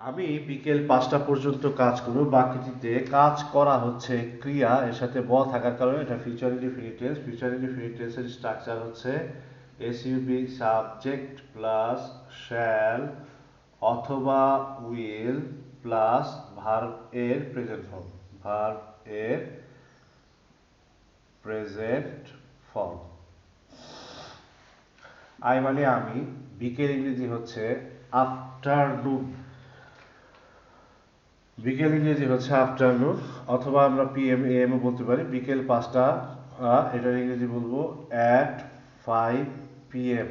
আমি বিকেল 5টা পর্যন্ত কাজ করব। বাকিটিতে কাজ করা হচ্ছে ক্রিয়া, এর সাথে ব থাকার কারণে এটা future indefinite tense. Future indefinite টেন্সের স্ট্রাকচার হচ্ছে এসইউবি সাবজেক্ট প্লাস শ্যাল অথবা উইল প্লাস ভার্ব এর প্রেজেন্ট ফর্ম। ভার্ব এর প্রেজেন্ট ফর্ম। আই মানে আমি, বিকেল ইংরেজি হচ্ছে আফটারনুন। বিকেল ইংরেজি হচ্ছে আফটারনুন, অথবা আমরা পিএম এম বলতে পারি। বিকেল 5টা, এটার ইংরেজি বলবো অ্যাট 5 PM,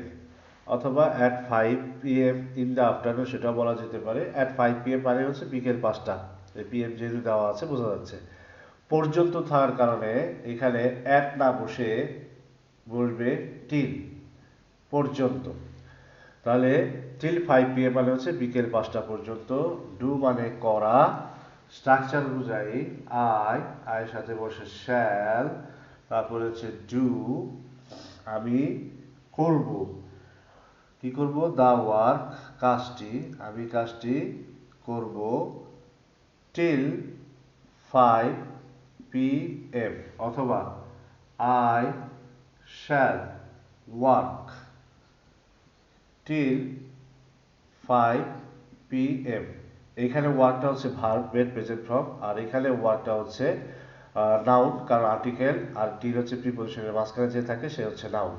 অথবা at 5 PM in the afternoon, সেটা বলা যেতে পারে। অ্যাট 5 PM মানে হচ্ছে বিকেল 5টা, এই পিএম যেহেতু দেওয়া আছে বোঝা যাচ্ছে। পর্যন্ত থাকার কারণে এখানে অ্যাট না বসে বলবে টিল, পর্যন্ত। তাহলে টিল 5 PM মানে হচ্ছে বিকেল 5টা পর্যন্ত। ডু মানে করা, স্ট্রাকচার অনুযায়ী আয়ের সাথে বসে শ্যাল, তারপরে হচ্ছে ডু, আমি করব। কি করব? দা ওয়ার্ক, কাজটি, আমি কাজটি করব টিল 5 PM, অথবা I shall work till 5 PM। এখানে ওয়ার্কটা হচ্ছে ভার্বের প্রেজেন্ট ফর্ম, আর এখানে ওয়ার্কটা হচ্ছে নাউন, কারণ আর্টিকেল আর টিল হচ্ছে প্রিপোজিশনের মাঝখানে যে থাকে সে হচ্ছে নাউন।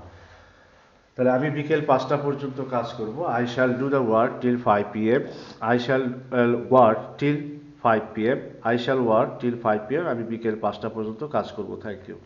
তাহলে আমি বিকেল 5টা পর্যন্ত কাজ করব। I shall do the work till 5 PM। I shall work till 5 PM। I shall work till 5 PM। আমি বিকেল 5টা পর্যন্ত কাজ করব। Thank you.